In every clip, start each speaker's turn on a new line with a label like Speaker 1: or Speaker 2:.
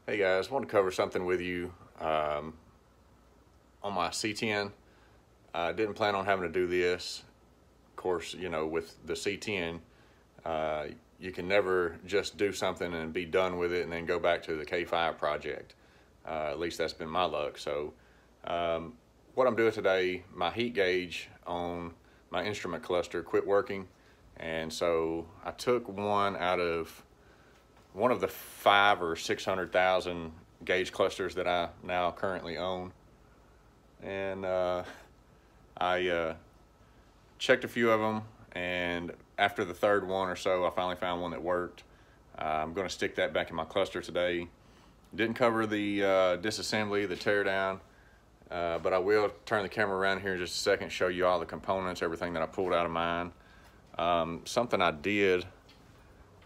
Speaker 1: Hey guys, I want to cover something with you on my C10. I didn't plan on having to do this. Of course, you know, with the C10, you can never just do something and be done with it and then go back to the K5 project. At least that's been my luck. So what I'm doing today, my heat gauge on my instrument cluster quit working. And so I took one out of one of the 500,000 or 600,000 gauge clusters that I now currently own, and I checked a few of them, and after the third one or so I finally found one that worked. I'm going to stick that back in my cluster today. Didn't cover the disassembly, the teardown, but I will turn the camera around here in just a second, show you all the components, everything that I pulled out of mine. Something I did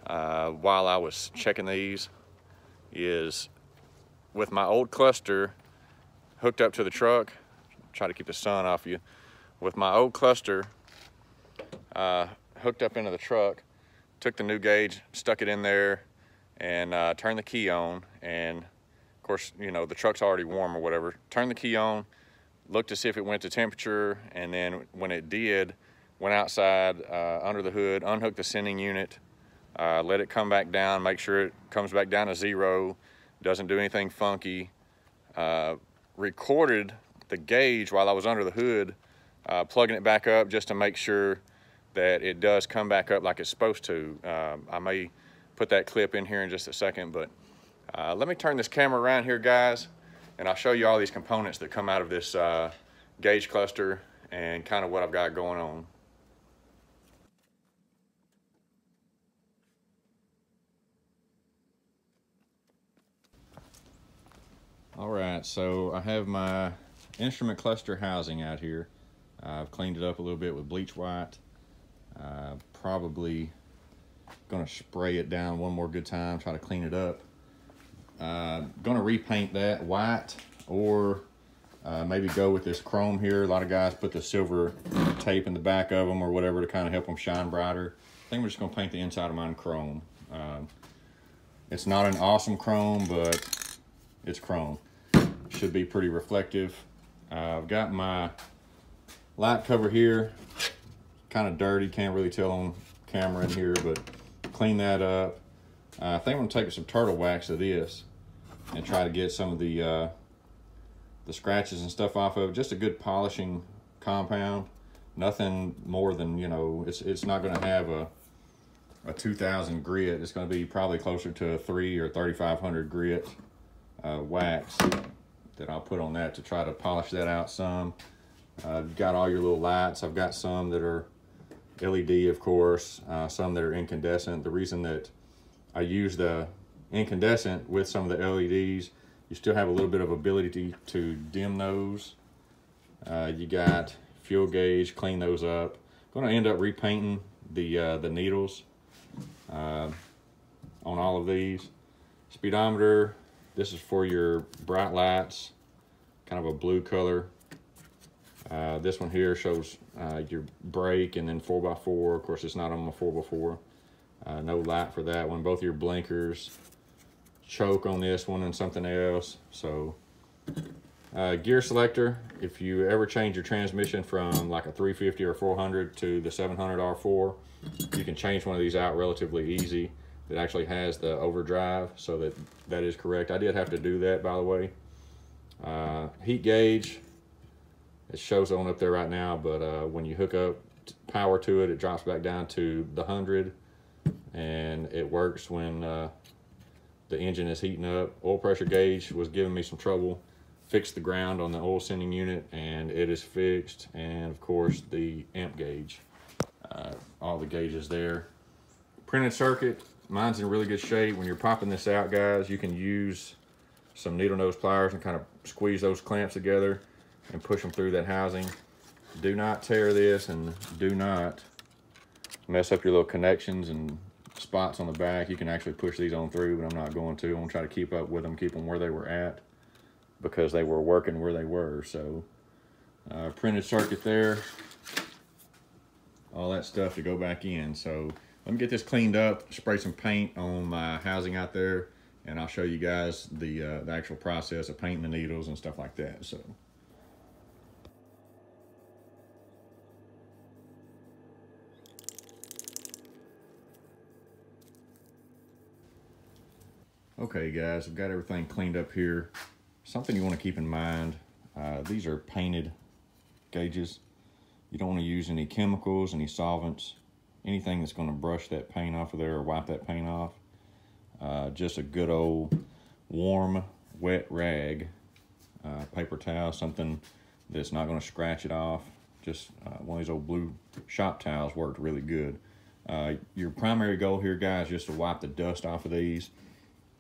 Speaker 1: while I was checking these is, with my old cluster hooked up to the truck, try to keep the sun off you, with my old cluster hooked up into the truck, took the new gauge, stuck it in there, and turned the key on. And of course, you know, the truck's already warm or whatever. Turned the key on, looked to see if it went to temperature, and then when it did, went outside under the hood, unhooked the sending unit, let it come back down, make sure it comes back down to 0, doesn't do anything funky. Recorded the gauge while I was under the hood, plugging it back up just to make sure that it does come back up like it's supposed to. I may put that clip in here in just a second, but let me turn this camera around here, guys, and I'll show you all these components that come out of this gauge cluster and kind of what I've got going on. All right, so I have my instrument cluster housing out here. I've cleaned it up a little bit with bleach white. Probably gonna spray it down one more good time, try to clean it up. Gonna repaint that white, or maybe go with this chrome here. A lot of guys put the silver tape in the back of them or whatever to kind of help them shine brighter. I think we're just gonna paint the inside of mine chrome. It's not an awesome chrome, but it's chrome. Should be pretty reflective. I've got my light cover here, kind of dirty, can't really tell on camera in here, but clean that up. I think I'm gonna take some turtle wax of this and try to get some of the scratches and stuff off of it. Just a good polishing compound, nothing more than, you know, it's not gonna have a 2000 grit. It's gonna be probably closer to a 300 or 3500 grit wax that I'll put on that to try to polish that out some. I've got all your little lights. I've got some that are LED, of course, some that are incandescent. The reason that I use the incandescent with some of the LEDs, you still have a little bit of ability to dim those. You got fuel gauge, clean those up. I'm gonna end up repainting the needles on all of these. Speedometer, this is for your bright lights, kind of a blue color. This one here shows your brake and then 4x4. Of course, it's not on my 4x4. No light for that one. Both your blinkers. Choke on this one and something else. So, gear selector. If you ever change your transmission from like a 350 or 400 to the 700 R4, you can change one of these out relatively easy. It actually has the overdrive, so that is correct. I did have to do that, by the way. Heat gauge, it shows on up there right now, but when you hook up power to it, it drops back down to the 100, and it works when the engine is heating up. Oil pressure gauge was giving me some trouble. Fixed the ground on the oil sending unit, and it is fixed. And of course, the amp gauge, all the gauges there. Printed circuit. Mine's in really good shape. When you're popping this out, guys, you can use some needle nose pliers and kind of squeeze those clamps together and push them through that housing. Do not tear this, and do not mess up your little connections and spots on the back. You can actually push these on through, but I'm not going to. I'm going to try to keep up with them, keep them where they were at, because they were working where they were. So printed circuit there, all that stuff to go back in. So let me get this cleaned up, spray some paint on my housing out there, and I'll show you guys the actual process of painting the needles and stuff like that. So. Okay guys, I've got everything cleaned up here. Something you want to keep in mind, these are painted gauges. You don't want to use any chemicals, any solvents, anything that's going to brush that paint off of there or wipe that paint off. Just a good old warm, wet rag, paper towel, something that's not going to scratch it off. Just one of these old blue shop towels worked really good. Your primary goal here, guys, is just to wipe the dust off of these.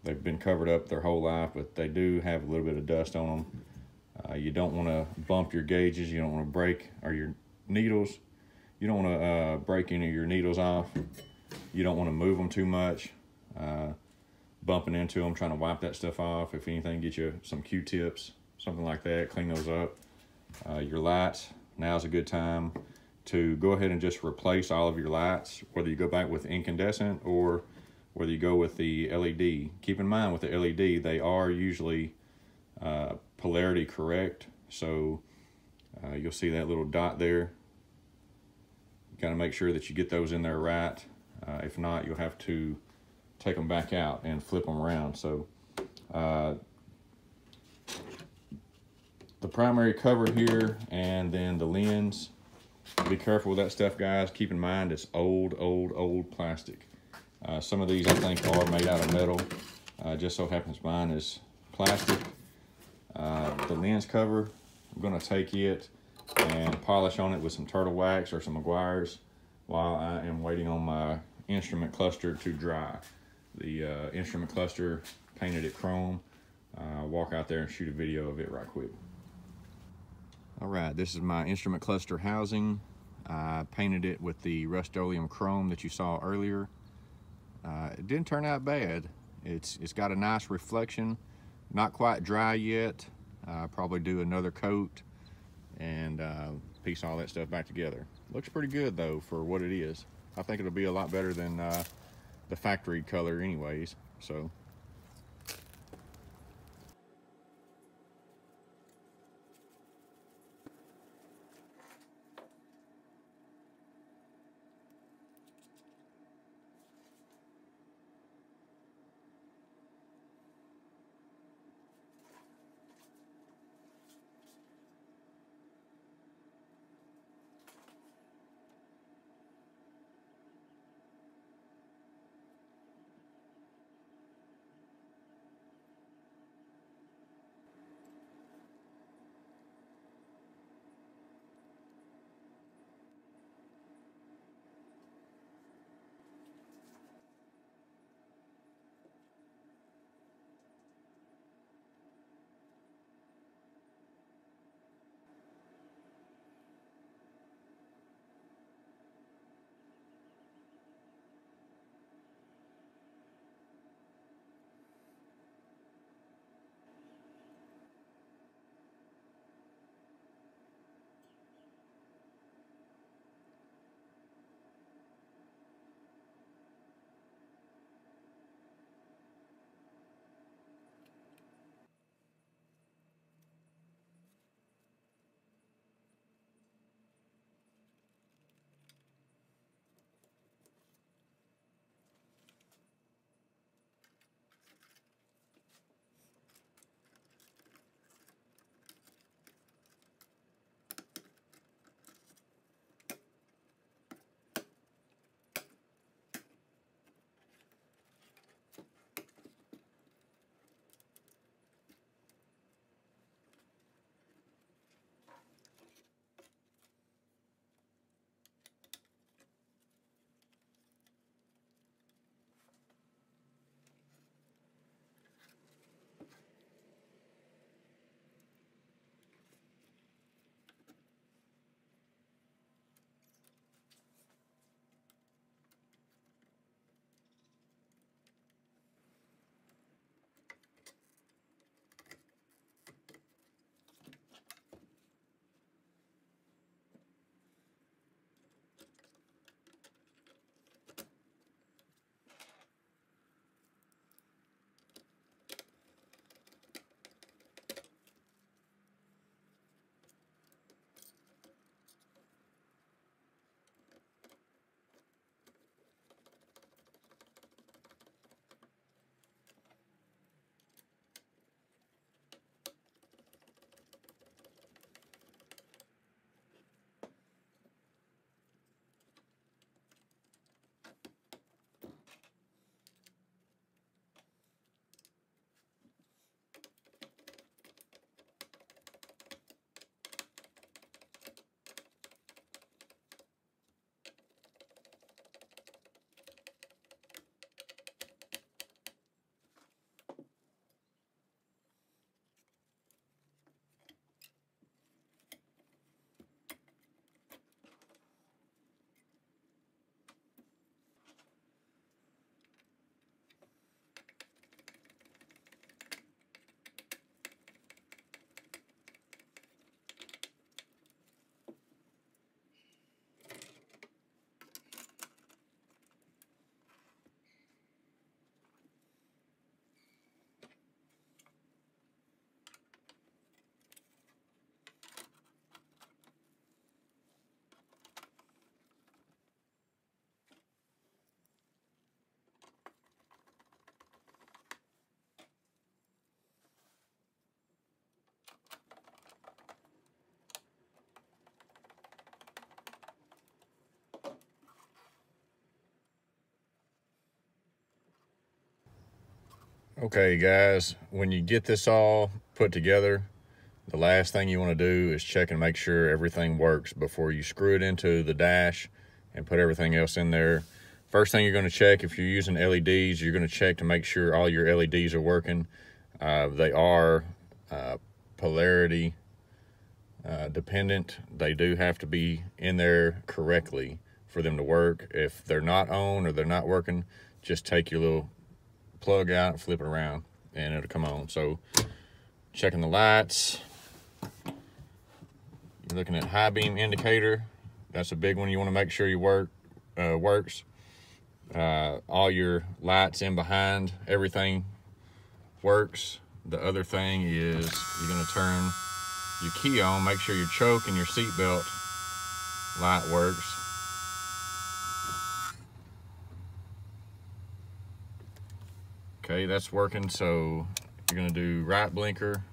Speaker 1: They've been covered up their whole life, but they do have a little bit of dust on them. You don't want to bump your gauges. You don't want to break, or your needles. You don't want to break any of your needles off. You don't want to move them too much. Bumping into them, trying to wipe that stuff off. If anything, get you some Q-tips, something like that. Clean those up. Your lights, now's a good time to go ahead and just replace all of your lights, whether you go back with incandescent or whether you go with the LED. Keep in mind with the LED, they are usually polarity correct. So you'll see that little dot there. You gotta make sure that you get those in there right. If not, you'll have to take them back out and flip them around. So the primary cover here and then the lens, be careful with that stuff, guys. Keep in mind it's old plastic. Some of these I think are made out of metal. Just so happens mine is plastic. The lens cover, I'm gonna take it and polish on it with some turtle wax or some Meguiar's while I am waiting on my instrument cluster to dry. The instrument cluster, painted it chrome. Walk out there and shoot a video of it right quick. All right, this is my instrument cluster housing. I painted it with the Rust-o-leum Chrome that you saw earlier. It didn't turn out bad. It's got a nice reflection. Not quite dry yet. Probably do another coat and piece all that stuff back together. Looks pretty good though for what it is. I think it'll be a lot better than the factory color anyways. So. Okay guys, when you get this all put together, the last thing you want to do is check and make sure everything works before you screw it into the dash and put everything else in there. First thing you're going to check, if you're using LEDs, you're going to check to make sure all your LEDs are working. They are polarity dependent. They do have to be in there correctly for them to work. If they're not on or they're not working, just take your little plug out and flip it around and it'll come on. So checking the lights, you're looking at high beam indicator. That's a big one. You want to make sure you works. All your lights in behind, everything works. The other thing is you're going to turn your key on, make sure your choke and your seatbelt light works. Okay, that's working. So you're going to do right blinker.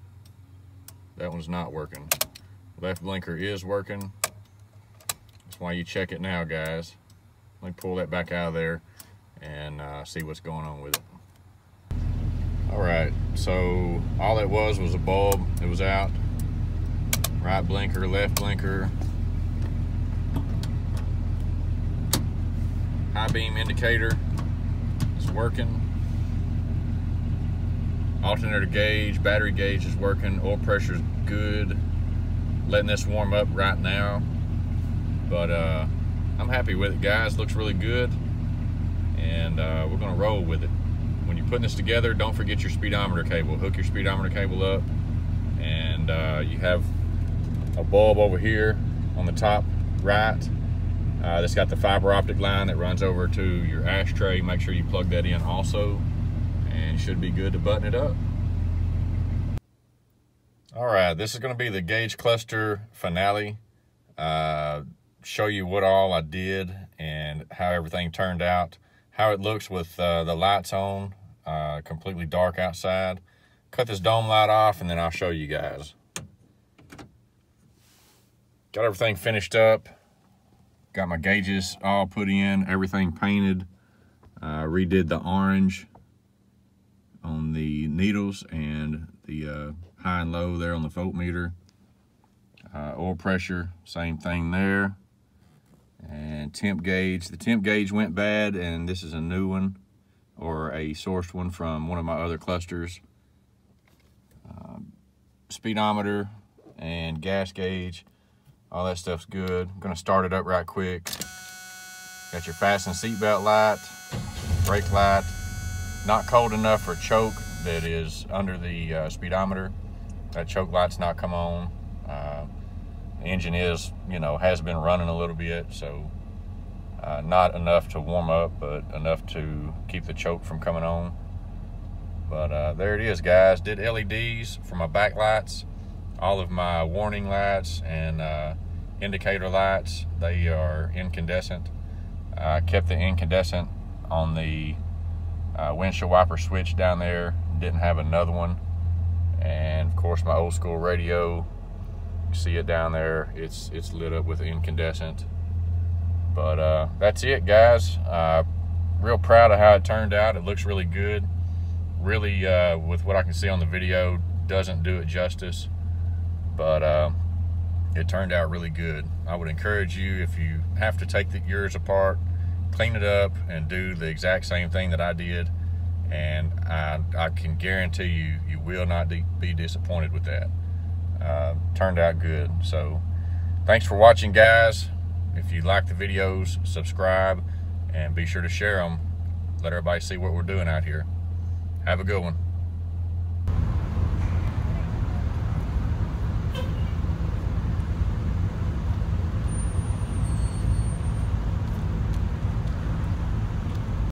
Speaker 1: That one's not working. Left blinker is working. That's why you check it now, guys. Let me pull that back out of there and see what's going on with it. All right, so all it was a bulb. It was out. Right blinker, left blinker. High beam indicator is working. Alternator gauge, battery gauge is working. Oil pressure is good. Letting this warm up right now. But I'm happy with it, guys. Looks really good. And we're gonna roll with it. When you're putting this together, don't forget your speedometer cable. Hook your speedometer cable up. And you have a bulb over here on the top right. That's got the fiber optic line that runs over to your ashtray. Make sure you plug that in also. And you should be good to button it up. All right, this is going to be the gauge cluster finale. Show you what all I did and how everything turned out, how it looks with the lights on, completely dark outside. Cut this dome light off and then I'll show you guys. Got everything finished up. Got my gauges all put in, everything painted. Redid the orange on the needles and the high and low there on the voltmeter. Oil pressure, same thing there. And temp gauge, the temp gauge went bad, and this is a new one or a sourced one from one of my other clusters. Speedometer and gas gauge, all that stuff's good. I'm gonna start it up right quick. Got your fasten seatbelt light, brake light. Not cold enough for choke that is under the speedometer. That choke light's not come on. The engine is, has been running a little bit, so not enough to warm up, but enough to keep the choke from coming on. But there it is, guys. Did LEDs for my back lights, all of my warning lights and indicator lights. They are incandescent. I kept the incandescent on the windshield wiper switch down there. Didn't have another one. And of course my old school radio, you see it down there, it's lit up with incandescent. But that's it, guys. Real proud of how it turned out. It looks really good. Really, with what I can see on the video, doesn't do it justice, but it turned out really good. I would encourage you, if you have to take yours apart, clean it up and do the exact same thing that I did, and I can guarantee you will not be disappointed with that. Turned out good. So thanks for watching, guys. If you like the videos, subscribe and be sure to share them. Let everybody see what we're doing out here. Have a good one.